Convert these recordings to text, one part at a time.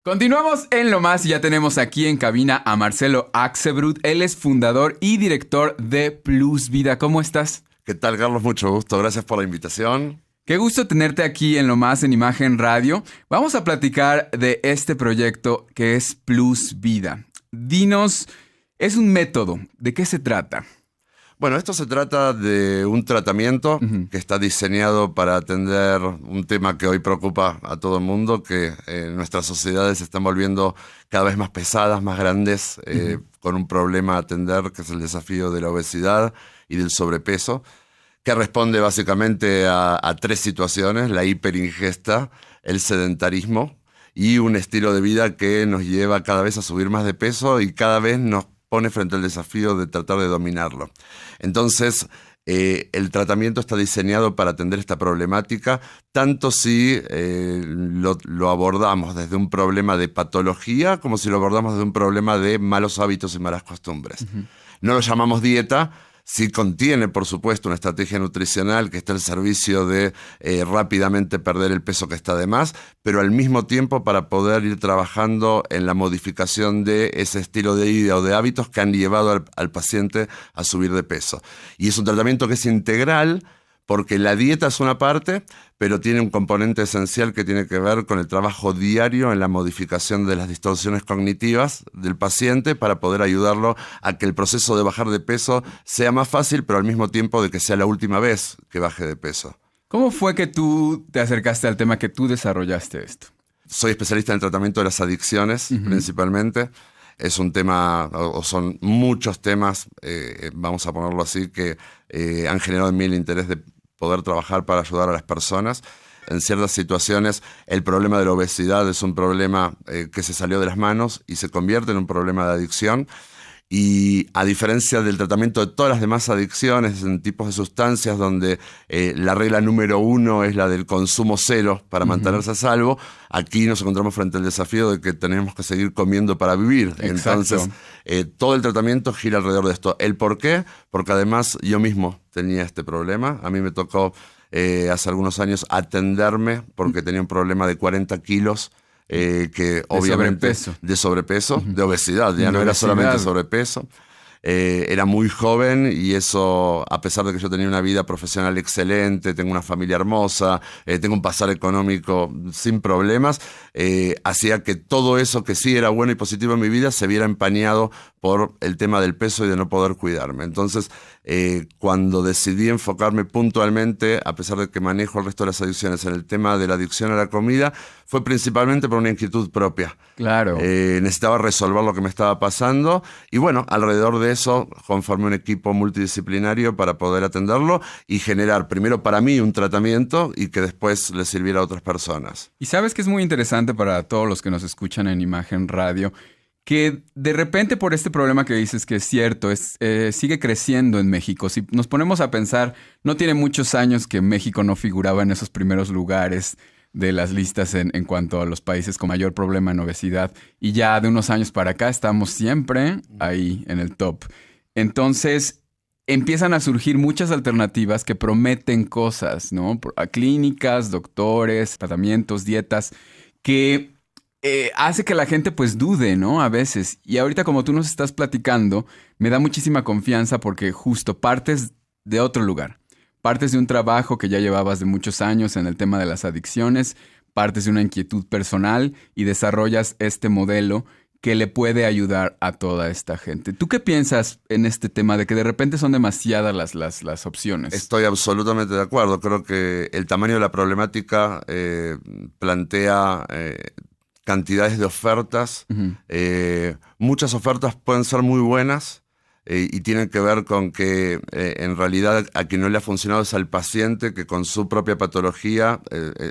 Continuamos en Lo Más y ya tenemos aquí en cabina a Marcelo Axebrutt. Él es fundador y director de Plus Vida. ¿Cómo estás? ¿Qué tal, Carlos? Mucho gusto. Gracias por la invitación. Qué gusto tenerte aquí en Lo Más en Imagen Radio. Vamos a platicar de este proyecto que es Plus Vida. Dinos, es un método. ¿De qué se trata? Bueno, esto se trata de un tratamiento que está diseñado para atender un tema que hoy preocupa a todo el mundo, que nuestras sociedades se están volviendo cada vez más pesadas, más grandes, con un problema a atender, que es el desafío de la obesidad y del sobrepeso, que responde básicamente a tres situaciones: la hiperingesta, el sedentarismo y un estilo de vida que nos lleva cada vez a subir más de peso y cada vez nos pone frente al desafío de tratar de dominarlo. Entonces, el tratamiento está diseñado para atender esta problemática, tanto si lo abordamos desde un problema de patología como si lo abordamos desde un problema de malos hábitos y malas costumbres. No lo llamamos dieta. Sí contiene, por supuesto, una estrategia nutricional que está al servicio de rápidamente perder el peso que está de más, pero al mismo tiempo para poder ir trabajando en la modificación de ese estilo de vida o de hábitos que han llevado al paciente a subir de peso. Y es un tratamiento que es integral, porque la dieta es una parte, pero tiene un componente esencial que tiene que ver con el trabajo diario en la modificación de las distorsiones cognitivas del paciente para poder ayudarlo a que el proceso de bajar de peso sea más fácil, pero al mismo tiempo de que sea la última vez que baje de peso. ¿Cómo fue que tú te acercaste al tema, que tú desarrollaste esto? Soy especialista en el tratamiento de las adicciones, principalmente. Es un tema, o son muchos temas, vamos a ponerlo así, que han generado en mí el interés de poder trabajar para ayudar a las personas. En ciertas situaciones, el problema de la obesidad es un problema que se salió de las manos y se convierte en un problema de adicción. Y a diferencia del tratamiento de todas las demás adicciones en tipos de sustancias donde la regla número 1 es la del consumo cero para mantenerse a salvo, aquí nos encontramos frente al desafío de que tenemos que seguir comiendo para vivir. Exacto. Entonces, todo el tratamiento gira alrededor de esto. ¿El por qué? Porque además yo mismo tenía este problema. A mí me tocó hace algunos años atenderme porque tenía un problema de 40 kilos. Que obviamente de sobrepeso, de obesidad, ya no era solamente sobrepeso. Era muy joven y eso, a pesar de que yo tenía una vida profesional excelente, tengo una familia hermosa, tengo un pasar económico sin problemas, hacía que todo eso que sí era bueno y positivo en mi vida se viera empañado por el tema del peso y de no poder cuidarme. Entonces, cuando decidí enfocarme puntualmente, a pesar de que manejo el resto de las adicciones, en el tema de la adicción a la comida, fue principalmente por una inquietud propia. Claro. Necesitaba resolver lo que me estaba pasando y bueno, alrededor de eso conformé un equipo multidisciplinario para poder atenderlo y generar primero para mí un tratamiento y que después le sirviera a otras personas. Y sabes que es muy interesante para todos los que nos escuchan en Imagen Radio, que de repente por este problema que dices que es cierto, sigue creciendo en México. Si nos ponemos a pensar, no tiene muchos años que México no figuraba en esos primeros lugares de las listas en cuanto a los países con mayor problema en obesidad. Y ya de unos años para acá estamos siempre ahí en el top. Entonces empiezan a surgir muchas alternativas que prometen cosas, ¿no? A clínicas, doctores, tratamientos, dietas, que hace que la gente pues dude, ¿no? A veces. Y ahorita, como tú nos estás platicando, me da muchísima confianza porque justo partes de otro lugar. Partes de un trabajo que ya llevabas de muchos años en el tema de las adicciones, partes de una inquietud personal y desarrollas este modelo que le puede ayudar a toda esta gente. ¿Tú qué piensas en este tema de que de repente son demasiadas las opciones? Estoy absolutamente de acuerdo. Creo que el tamaño de la problemática plantea cantidades de ofertas. Muchas ofertas pueden ser muy buenas, y tienen que ver con que en realidad a quien no le ha funcionado es al paciente que con su propia patología,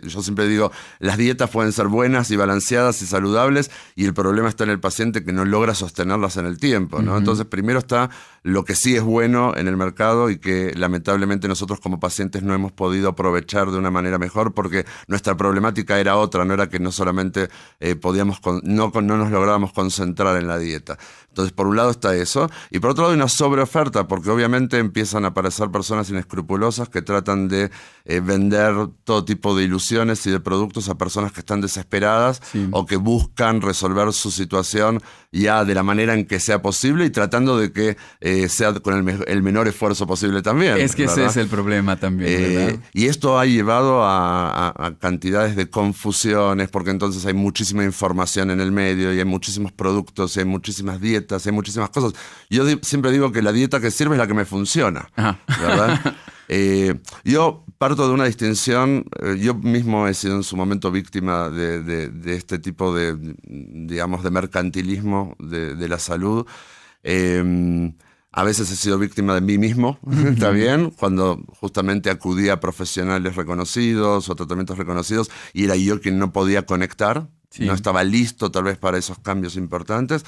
yo siempre digo, las dietas pueden ser buenas y balanceadas y saludables y el problema está en el paciente que no logra sostenerlas en el tiempo, ¿no? Entonces primero está lo que sí es bueno en el mercado y que lamentablemente nosotros como pacientes no hemos podido aprovechar de una manera mejor porque nuestra problemática era otra, no era que no solamente no nos lográbamos concentrar en la dieta. Entonces, por un lado está eso, y por otro lado hay una sobreoferta, porque obviamente empiezan a aparecer personas inescrupulosas que tratan de vender todo tipo de ilusiones y de productos a personas que están desesperadas o que buscan resolver su situación ya de la manera en que sea posible y tratando de que sea con el menor esfuerzo posible también. Es que ¿verdad? Ese es el problema también, ¿verdad? Y esto ha llevado a cantidades de confusiones, porque entonces hay muchísima información en el medio y hay muchísimos productos y hay muchísimas dietas, hay muchísimas cosas. Yo siempre digo que la dieta que sirve es la que me funciona, ¿verdad? Yo parto de una distinción, yo mismo he sido en su momento víctima de este tipo de, digamos, de mercantilismo de la salud. A veces he sido víctima de mí mismo, ¿está bien? Cuando justamente acudía a profesionales reconocidos o tratamientos reconocidos y era yo quien no podía conectar, no estaba listo tal vez para esos cambios importantes.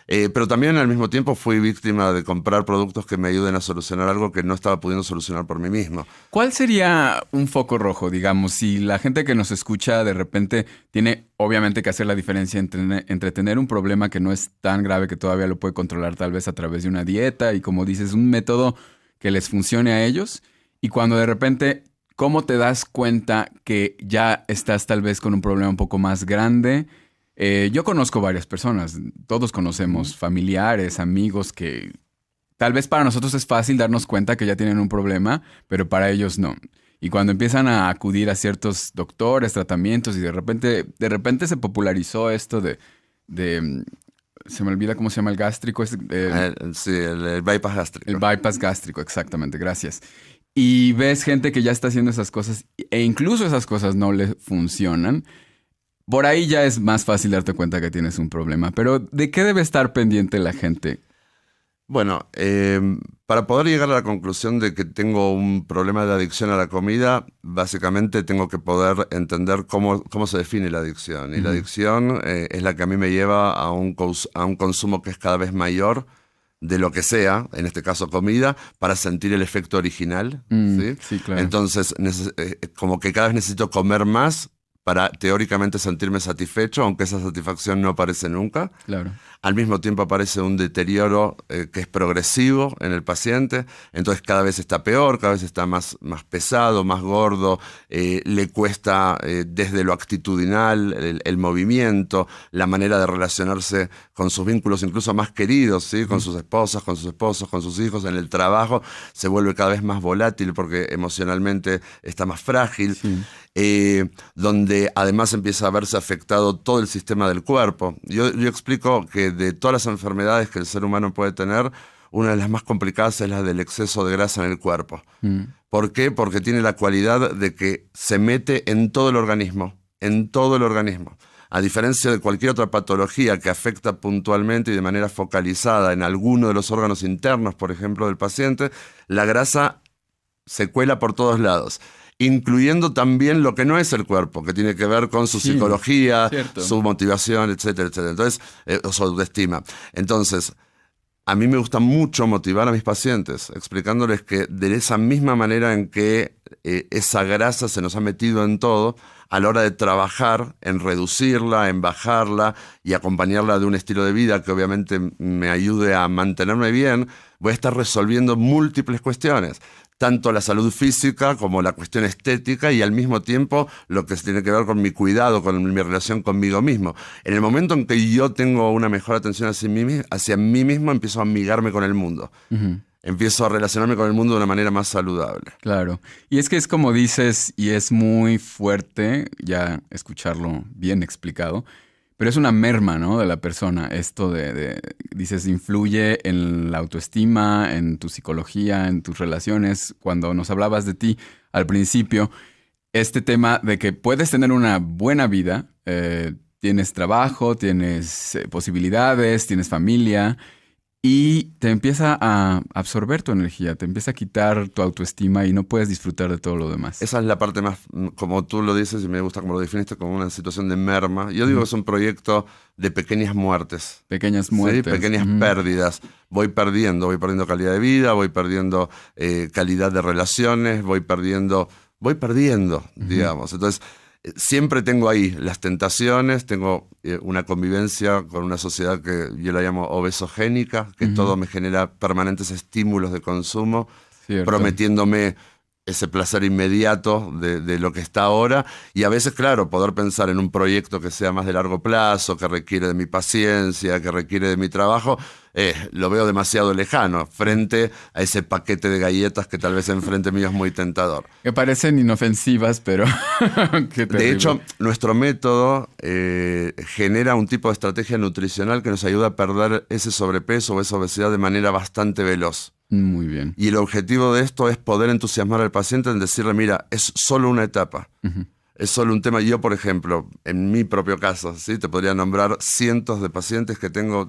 Pero también al mismo tiempo fui víctima de comprar productos que me ayuden a solucionar algo que no estaba pudiendo solucionar por mí mismo. ¿Cuál sería un foco rojo, digamos, si la gente que nos escucha de repente tiene obviamente que hacer la diferencia entre tener un problema que no es tan grave que todavía lo puede controlar tal vez a través de una dieta y, como dices, un método que les funcione a ellos, y cuando de repente, ¿cómo te das cuenta que ya estás tal vez con un problema un poco más grande? Yo conozco varias personas, todos conocemos familiares, amigos que tal vez para nosotros es fácil darnos cuenta que ya tienen un problema, pero para ellos no. Y cuando empiezan a acudir a ciertos doctores, tratamientos, y de repente se popularizó esto de se me olvida cómo se llama el gástrico. Sí, el bypass gástrico. El bypass gástrico, exactamente, gracias. Y ves gente que ya está haciendo esas cosas e incluso esas cosas no le funcionan. Por ahí ya es más fácil darte cuenta que tienes un problema. Pero ¿de qué debe estar pendiente la gente? Bueno, para poder llegar a la conclusión de que tengo un problema de adicción a la comida, básicamente tengo que poder entender cómo se define la adicción. Y la adicción es la que a mí me lleva a un consumo que es cada vez mayor de lo que sea, en este caso comida, para sentir el efecto original. ¿Sí? Sí, claro. Entonces, como que cada vez necesito comer más para teóricamente sentirme satisfecho, aunque esa satisfacción no aparece nunca. Claro. Al mismo tiempo aparece un deterioro que es progresivo en el paciente, entonces cada vez está peor, cada vez está más pesado, más gordo, le cuesta desde lo actitudinal, el movimiento, la manera de relacionarse con sus vínculos incluso más queridos, ¿sí? Con sus esposas, con sus esposos, con sus hijos, en el trabajo, se vuelve cada vez más volátil porque emocionalmente está más frágil. Sí. Donde además empieza a verse afectado todo el sistema del cuerpo. Yo explico que de todas las enfermedades que el ser humano puede tener, una de las más complicadas es la del exceso de grasa en el cuerpo. ¿Por qué? Porque tiene la cualidad de que se mete en todo el organismo, A diferencia de cualquier otra patología que afecta puntualmente y de manera focalizada en alguno de los órganos internos, por ejemplo, del paciente, la grasa se cuela por todos lados, incluyendo también lo que no es el cuerpo, que tiene que ver con su psicología, cierto. Su motivación, etcétera, etcétera. Entonces, su autoestima. Entonces, a mí me gusta mucho motivar a mis pacientes, explicándoles que de esa misma manera en que esa grasa se nos ha metido en todo, a la hora de trabajar en reducirla, en bajarla y acompañarla de un estilo de vida que obviamente me ayude a mantenerme bien, voy a estar resolviendo múltiples cuestiones. Tanto la salud física como la cuestión estética y al mismo tiempo lo que tiene que ver con mi cuidado, con mi relación conmigo mismo. En el momento en que yo tengo una mejor atención hacia mí mismo, empiezo a amigarme con el mundo. Empiezo a relacionarme con el mundo de una manera más saludable. Claro. Y es que es como dices, y es muy fuerte ya escucharlo bien explicado, pero es una merma, ¿no?, de la persona. Esto dices, influye en la autoestima, en tu psicología, en tus relaciones. Cuando nos hablabas de ti al principio, este tema de que puedes tener una buena vida, tienes trabajo, tienes posibilidades, tienes familia, y te empieza a absorber tu energía, te empieza a quitar tu autoestima y no puedes disfrutar de todo lo demás. Esa es la parte más, como tú lo dices y me gusta como lo definiste, como una situación de merma. Yo digo que es un proyecto de pequeñas muertes. Pequeñas muertes. ¿Sí? Pequeñas pérdidas. Voy perdiendo calidad de vida, voy perdiendo calidad de relaciones, voy perdiendo, digamos. Entonces, siempre tengo ahí las tentaciones, tengo una convivencia con una sociedad que yo la llamo obesogénica, que todo me genera permanentes estímulos de consumo, prometiéndome ese placer inmediato de lo que está ahora, y a veces, claro, poder pensar en un proyecto que sea más de largo plazo, que requiere de mi paciencia, que requiere de mi trabajo, lo veo demasiado lejano frente a ese paquete de galletas que tal vez enfrente mío es muy tentador. Que parecen inofensivas, pero qué terrible. De hecho, nuestro método genera un tipo de estrategia nutricional que nos ayuda a perder ese sobrepeso o esa obesidad de manera bastante veloz. Muy bien. Y el objetivo de esto es poder entusiasmar al paciente en decirle, mira, es solo una etapa. Es solo un tema. Yo, por ejemplo, en mi propio caso, ¿sí? Te podría nombrar cientos de pacientes que tengo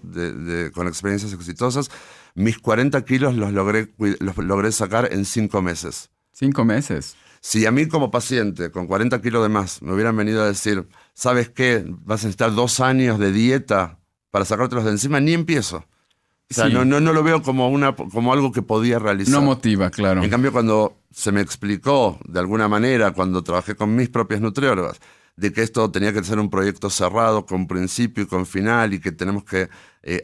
con experiencias exitosas. Mis 40 kilos los logré sacar en 5 meses. 5 meses. Si a mí como paciente con 40 kilos de más me hubieran venido a decir, ¿sabes qué? Vas a necesitar 2 años de dieta para sacártelos de encima, ni empiezo. O sea, no lo veo como algo que podía realizar. No motiva, claro. En cambio, cuando se me explicó de alguna manera, cuando trabajé con mis propias nutriólogas, de que esto tenía que ser un proyecto cerrado, con principio y con final, y que tenemos que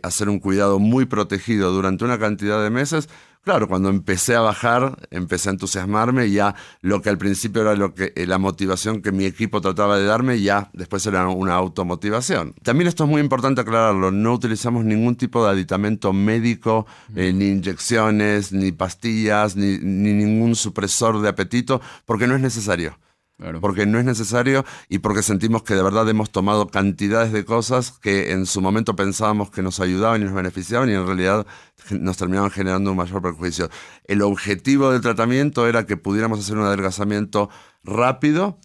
hacer un cuidado muy protegido durante una cantidad de meses, claro, cuando empecé a bajar, empecé a entusiasmarme, y ya lo que al principio era la motivación que mi equipo trataba de darme, ya después era una automotivación. También esto es muy importante aclararlo, no utilizamos ningún tipo de aditamento médico, ni inyecciones, ni pastillas, ni ningún supresor de apetito, porque no es necesario. Claro. Porque no es necesario y porque sentimos que de verdad hemos tomado cantidades de cosas que en su momento pensábamos que nos ayudaban y nos beneficiaban y en realidad nos terminaban generando un mayor perjuicio. El objetivo del tratamiento era que pudiéramos hacer un adelgazamiento rápido,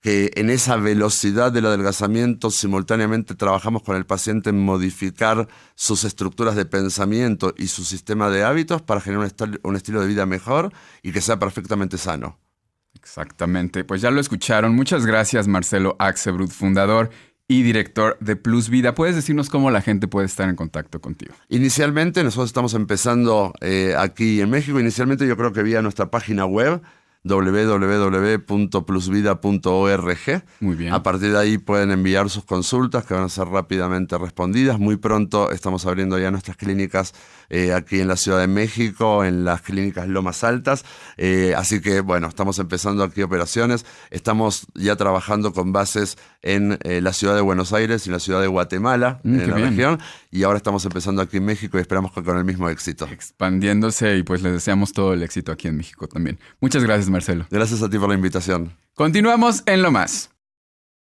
que en esa velocidad del adelgazamiento simultáneamente trabajamos con el paciente en modificar sus estructuras de pensamiento y su sistema de hábitos para generar un estilo de vida mejor y que sea perfectamente sano. Exactamente, pues ya lo escucharon. Muchas gracias, Marcelo Axelbrud, fundador y director de Plus Vida. ¿Puedes decirnos cómo la gente puede estar en contacto contigo? Inicialmente, nosotros estamos empezando aquí en México. Inicialmente yo creo que vía nuestra página web, www.plusvida.org. Muy bien. A partir de ahí pueden enviar sus consultas que van a ser rápidamente respondidas. Muy pronto estamos abriendo ya nuestras clínicas aquí en la Ciudad de México, en las clínicas Lomas Altas. Así que, bueno, estamos empezando aquí operaciones. Estamos ya trabajando con bases en la Ciudad de Buenos Aires y en la Ciudad de Guatemala, en la región. Y ahora estamos empezando aquí en México y esperamos que con el mismo éxito. Expandiéndose y pues les deseamos todo el éxito aquí en México también. Muchas gracias, Marcelo. Gracias a ti por la invitación. Continuamos en Lo Más.